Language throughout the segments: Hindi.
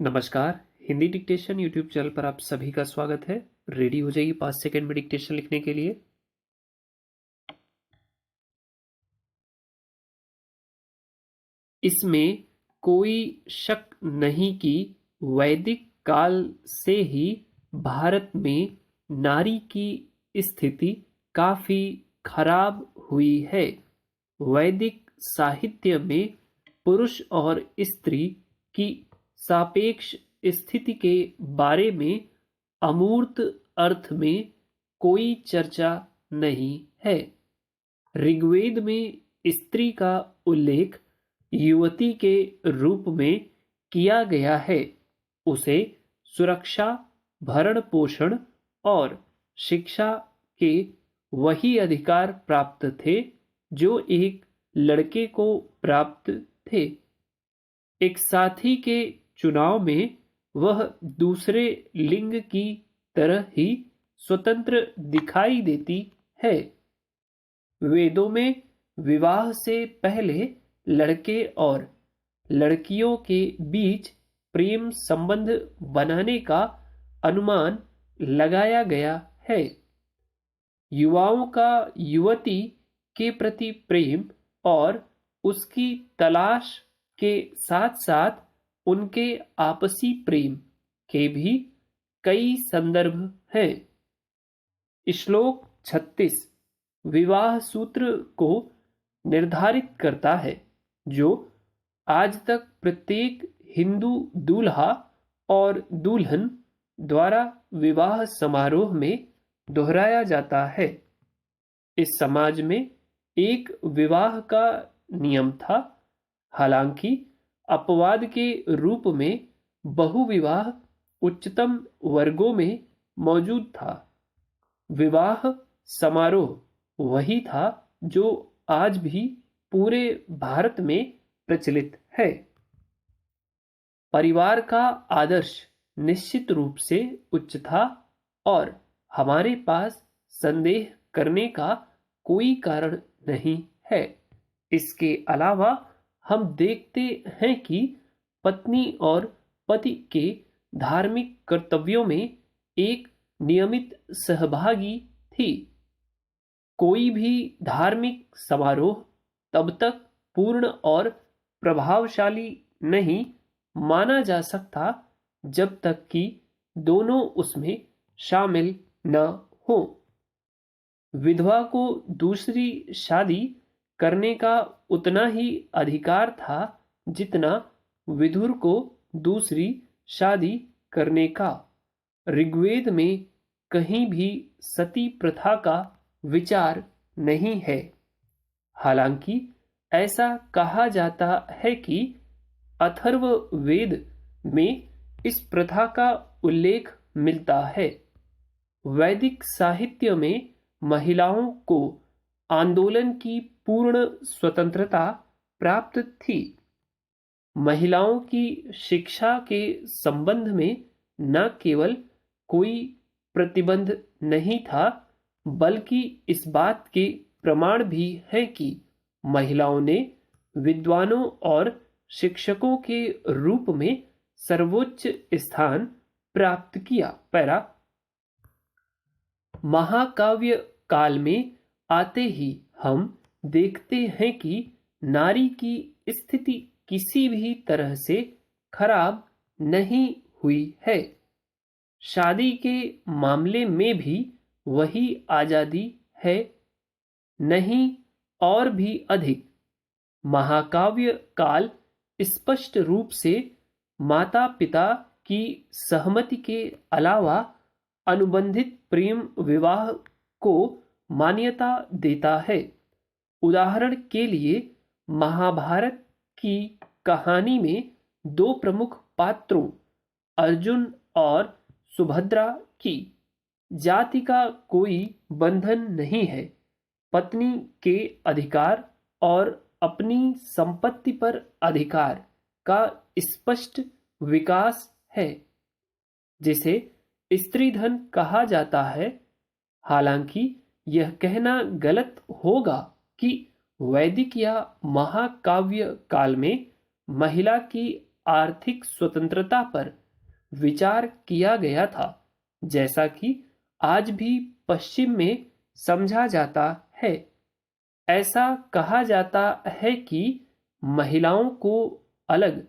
नमस्कार। हिंदी डिक्टेशन यूट्यूब चैनल पर आप सभी का स्वागत है। रेडी हो जाइए 5 सेकंड में डिक्टेशन लिखने के लिए। इसमें कोई शक नहीं कि वैदिक काल से ही भारत में नारी की स्थिति काफी खराब हुई है। वैदिक साहित्य में पुरुष और स्त्री की सापेक्ष स्थिति के बारे में अमूर्त अर्थ में कोई चर्चा नहीं है। ऋग्वेद में स्त्री का उल्लेख युवती के रूप में किया गया है। उसे सुरक्षा, भरण पोषण और शिक्षा के वही अधिकार प्राप्त थे जो एक लड़के को प्राप्त थे। एक साथी के चुनाव में वह दूसरे लिंग की तरह ही स्वतंत्र दिखाई देती है। वेदों में विवाह से पहले लड़के और लड़कियों के बीच प्रेम संबंध बनाने का अनुमान लगाया गया है। युवाओं का युवती के प्रति प्रेम और उसकी तलाश के साथ साथ उनके आपसी प्रेम के भी कई संदर्भ हैं। श्लोक 36 विवाह सूत्र को निर्धारित करता है, जो आज तक प्रत्येक हिंदू दूल्हा और दुल्हन द्वारा विवाह समारोह में दोहराया जाता है। इस समाज में एक विवाह का नियम था, हालांकि अपवाद के रूप में बहुविवाह उच्चतम वर्गों में मौजूद था। विवाह समारोह वही था जो आज भी पूरे भारत में प्रचलित है। परिवार का आदर्श निश्चित रूप से उच्च था और हमारे पास संदेह करने का कोई कारण नहीं है। इसके अलावा हम देखते हैं कि पत्नी और पति के धार्मिक कर्तव्यों में एक नियमित सहभागी थी। कोई भी धार्मिक समारोह तब तक पूर्ण और प्रभावशाली नहीं माना जा सकता जब तक कि दोनों उसमें शामिल न हो। विधवा को दूसरी शादी करने का उतना ही अधिकार था जितना विधुर को दूसरी शादी करने का। ऋग्वेद में कहीं भी सती प्रथा का विचार नहीं है। हालांकि ऐसा कहा जाता है कि अथर्ववेद में इस प्रथा का उल्लेख मिलता है। वैदिक साहित्य में महिलाओं को आंदोलन की पूर्ण स्वतंत्रता प्राप्त थी। महिलाओं की शिक्षा के संबंध में न केवल कोई प्रतिबंध नहीं था, बल्कि इस बात के प्रमाण भी हैं कि महिलाओं ने विद्वानों और शिक्षकों के रूप में सर्वोच्च स्थान प्राप्त किया। पैरा महाकाव्य काल में आते ही हम देखते हैं कि नारी की स्थिति किसी भी तरह से खराब नहीं हुई है। शादी के मामले में भी वही आजादी है, नहीं और भी अधिक। महाकाव्य काल स्पष्ट रूप से माता पिता की सहमति के अलावा अनुबंधित प्रेम विवाह को मान्यता देता है। उदाहरण के लिए महाभारत की कहानी में दो प्रमुख पात्रों अर्जुन और सुभद्रा की जाति का कोई बंधन नहीं है। पत्नी के अधिकार और अपनी संपत्ति पर अधिकार का स्पष्ट विकास है, जिसे स्त्री धन कहा जाता है। हालांकि यह कहना गलत होगा कि वैदिक या महाकाव्य काल में महिला की आर्थिक स्वतंत्रता पर विचार किया गया था, जैसा कि आज भी पश्चिम में समझा जाता है। ऐसा कहा जाता है कि महिलाओं को अलग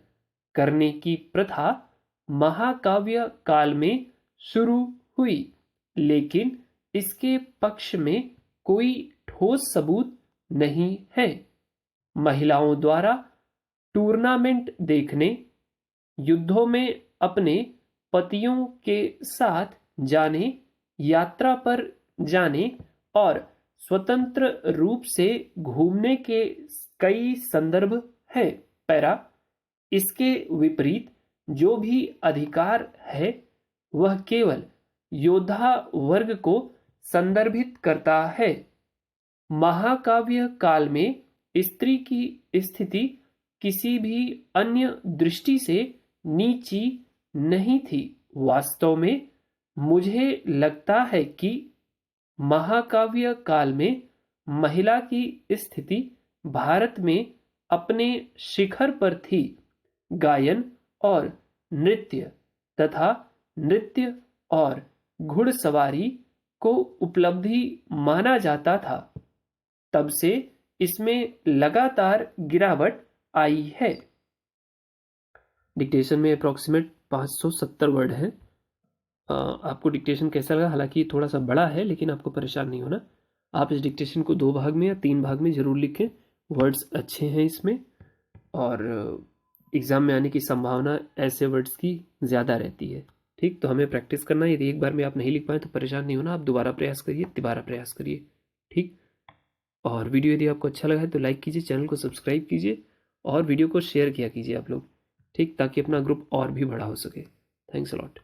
करने की प्रथा महाकाव्य काल में शुरू हुई, लेकिन इसके पक्ष में कोई ठोस सबूत नहीं है। महिलाओं द्वारा टूर्नामेंट देखने, युद्धों में अपने पतियों के साथ जाने, यात्रा पर जाने और स्वतंत्र रूप से घूमने के कई संदर्भ हैं। पैरा इसके विपरीत जो भी अधिकार है वह केवल योद्धा वर्ग को संदर्भित करता है। महाकाव्य काल में स्त्री की स्थिति किसी भी अन्य दृष्टि से नीची नहीं थी। वास्तव में मुझे लगता है कि महाकाव्य काल में महिला की स्थिति भारत में अपने शिखर पर थी। गायन और नृत्य तथा नृत्य और घुड़सवारी को उपलब्धि माना जाता था। तब से इसमें लगातार गिरावट आई है। डिक्टेशन में अप्रोक्सीमेट 570 वर्ड है। आपको डिक्टेशन कैसा लगा? हालांकि ये थोड़ा सा बड़ा है, लेकिन आपको परेशान नहीं होना। आप इस डिक्टेशन को 2 भाग में या 3 भाग में जरूर लिखें। वर्ड्स अच्छे हैं इसमें, और एग्जाम में आने की संभावना ऐसे वर्ड्स की ज़्यादा रहती है। ठीक, तो हमें प्रैक्टिस करना है। यदि एक बार में आप नहीं लिख पाए तो परेशान नहीं होना, आप दोबारा प्रयास करिए, तिबारा प्रयास करिए। ठीक, और वीडियो यदि आपको अच्छा लगा है तो लाइक कीजिए, चैनल को सब्सक्राइब कीजिए और वीडियो को शेयर किया कीजिए आप लोग। ठीक, ताकि अपना ग्रुप और भी बड़ा हो सके। Thanks a lot.